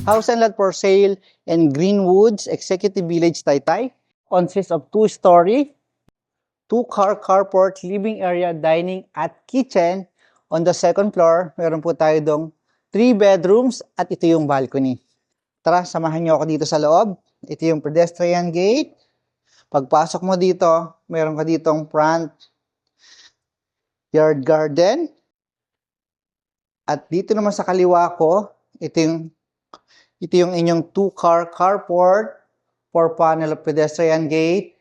House and lot for sale in Greenwoods Executive Village, Taytay. Consists of 2-story, 2-car carport, living area, dining at kitchen. On the second floor, meron po tayo dong 3 bedrooms at ito yung balcony. Tara, samahan niyo ako dito sa loob. Ito yung pedestrian gate. Pagpasok mo dito, meron ka ditong front yard garden. At dito naman sa kaliwa ko, ito yung inyong 2-car carport, 4-panel pedestrian gate,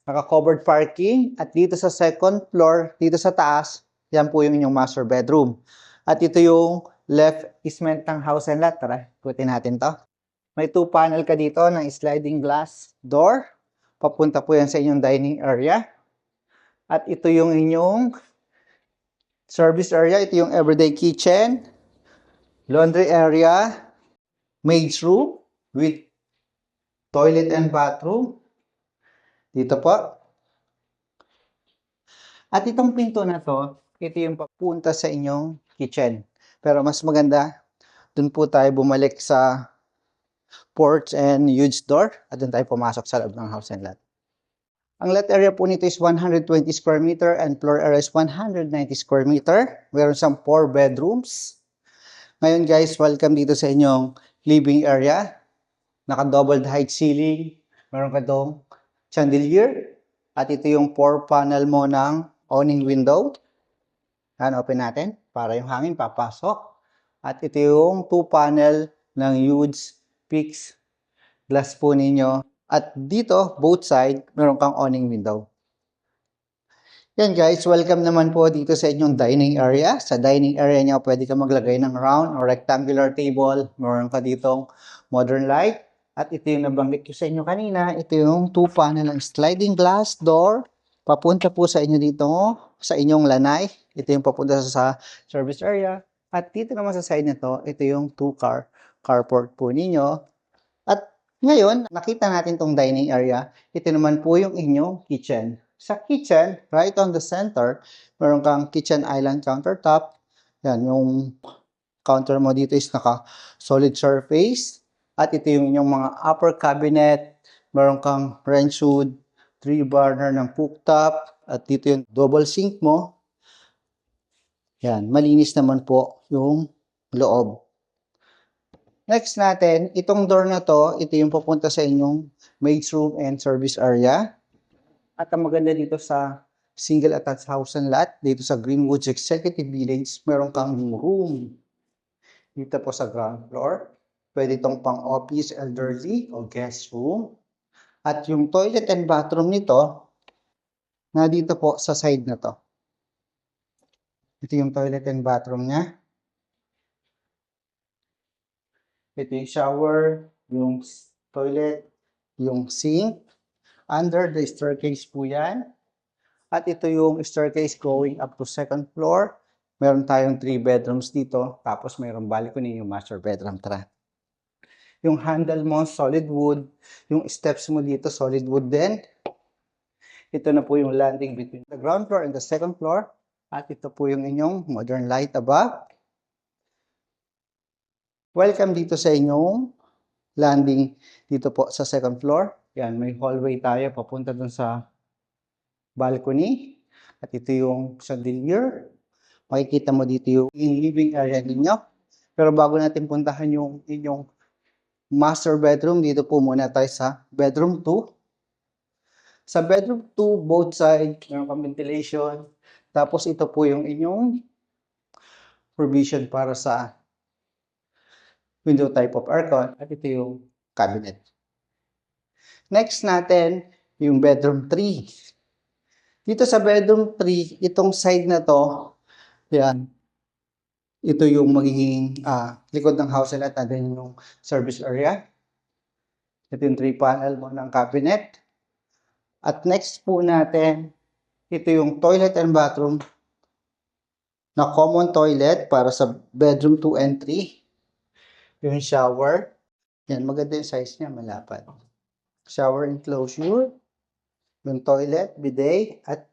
naka-covered parking. At dito sa second floor, dito sa taas, yan po yung inyong master bedroom. At ito yung left easement ng house and lot. Tara, ikutin natin to. May 2-panel ka dito ng sliding glass door. Papunta po yan sa inyong dining area. At ito yung inyong service area. Ito yung everyday kitchen, laundry area, maid's room with toilet and bathroom. Dito po. At itong pinto na to, ito yung papunta sa inyong kitchen. Pero mas maganda, dun po tayo bumalik sa porch and huge door at dun tayo pumasok sa loob ng house and lot. Ang lot area po nito is 120 square meter and floor area is 190 square meter. Meron siyang 4 bedrooms. Ngayon guys, welcome dito sa inyong living area. Naka-double height ceiling. Meron ka dong chandelier. At ito yung 4-panel mo ng awning window. Yan, open natin para yung hangin papasok. At ito yung 2-panel ng huge fixed glass po ninyo. At dito, both side, meron kang awning window. Yan guys, welcome naman po dito sa inyong dining area. Sa dining area niya, pwede ka maglagay ng round or rectangular table. Meron ka ditong modern light. At ito yung nabanggit ko sa inyo kanina. Ito yung 2-panel ng sliding glass door. Papunta po sa inyo dito, sa inyong lanay. Ito yung papunta sa service area. At dito naman sa side nito, ito yung 2-car carport po ninyo. At ngayon, nakita natin tong dining area. Ito naman po yung inyong kitchen. Sa kitchen, right on the center, meron kang kitchen island countertop. Yan, yung counter mo dito is naka-solid surface. At ito yung inyong mga upper cabinet. Meron kang range hood, 3-burner ng cooktop. At dito yung double sink mo. Yan, malinis naman po yung loob. Next natin, itong door na to, ito yung papunta sa inyong maid's room and service area. At ang maganda dito sa single attached house and lot, dito sa Greenwoods Executive Village, meron kang room. Dito po sa ground floor. Pwede itong pang office, elderly, o guest room. At yung toilet and bathroom nito, na dito po sa side na to. Ito yung toilet and bathroom niya. Ito yung shower, yung toilet, yung sink. Under the staircase po yan. At ito yung staircase going up to second floor. Meron tayong 3 bedrooms dito. Tapos mayroong balcony yung master bedroom. Tara. Yung handle mo, solid wood. Yung steps mo dito, solid wood din. Ito na po yung landing between the ground floor and the second floor. At ito po yung inyong modern light above. Welcome dito sa inyong landing dito po sa second floor. Yan, may hallway tayo papunta dun sa balcony. At ito yung chandelier. Makikita mo dito yung living area ninyo. Pero bago natin puntahan yung inyong master bedroom, dito po muna tayo sa bedroom 2. Sa bedroom 2, both side, meron kang ventilation. Tapos ito po yung inyong provision para sa window type of aircon. At ito yung cabinet. Next natin, yung bedroom 3. Dito sa bedroom 3, itong side na to, yan, ito yung magiging likod ng house and lot, and then yung service area. Ito yung 3-panel mo ng cabinet. At next po natin, ito yung toilet and bathroom na common toilet para sa bedroom 2 and 3. Yung shower. Yan, maganda yung size niya, malapad. Shower enclosure. Yung toilet, bidet, at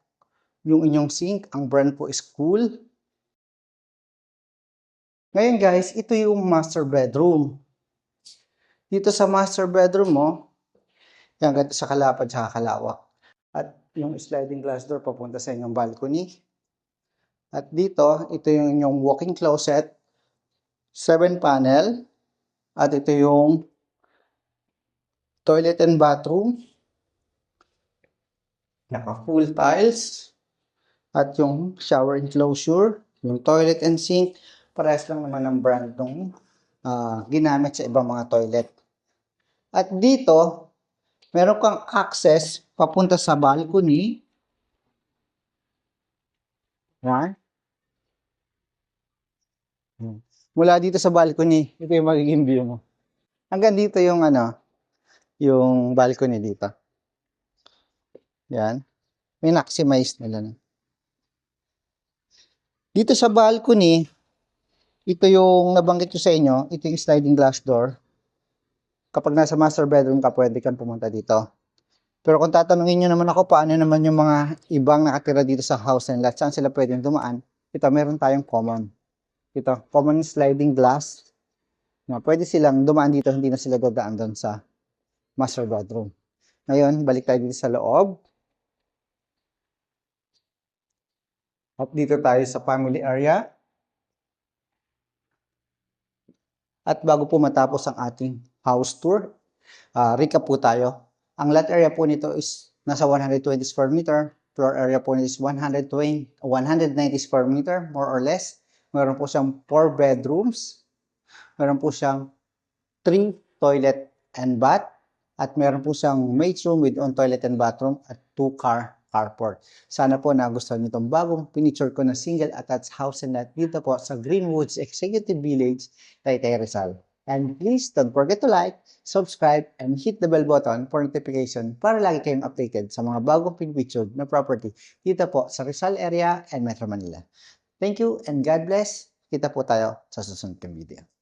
yung inyong sink. Ang brand po is Cool. Ngayon guys, ito yung master bedroom. Dito sa master bedroom mo, yan ganito sa kalapad sa kalawak. At yung sliding glass door papunta sa inyong balcony. At dito, ito yung inyong walk-in closet, 7 panel. At ito yung toilet and bathroom. Naka-full tiles. At yung shower enclosure, yung toilet and sink, parehas lang naman ng brand nung ginamit sa ibang mga toilet. At dito, meron kang access papunta sa balcony. Yan. Mula dito sa balcony, ito yung magiging view mo. Hanggang dito yung yung balcony dito. Yan. May maximize nila na. Dito sa balcony, ito yung nabanggit ko sa inyo, ito yung sliding glass door. Kapag nasa master bedroom ka, pwede kang pumunta dito. Pero kung tatanungin nyo naman ako, paano naman yung mga ibang nakatira dito sa house and lot, saan sila pwedeng dumaan? Ito, meron tayong common. Ito, common sliding glass. Pwede silang dumaan dito, hindi na sila dadaan doon sa master bedroom. Ngayon, balik tayo dito sa loob. At dito tayo sa family area. At bago po matapos ang ating house tour, recap po tayo. Ang lot area po nito is nasa 120 square meter. Floor area po nito is 190 square meter, more or less. Meron po siyang 4 bedrooms. Meron po siyang 3 toilet and bath. At meron po siyang maid's room with own toilet and bathroom at 2 carport. Sana po nagustuhan niyo itong bagong pinicture ko na single attached house and lot dito po sa Greenwoods Executive Village, Taytay, Rizal. And please don't forget to like, subscribe, and hit the bell button for notification para lagi kayong updated sa mga bagong pin-pictured na property dito po sa Rizal area and Metro Manila. Thank you and God bless. Kita po tayo sa susunod kong video.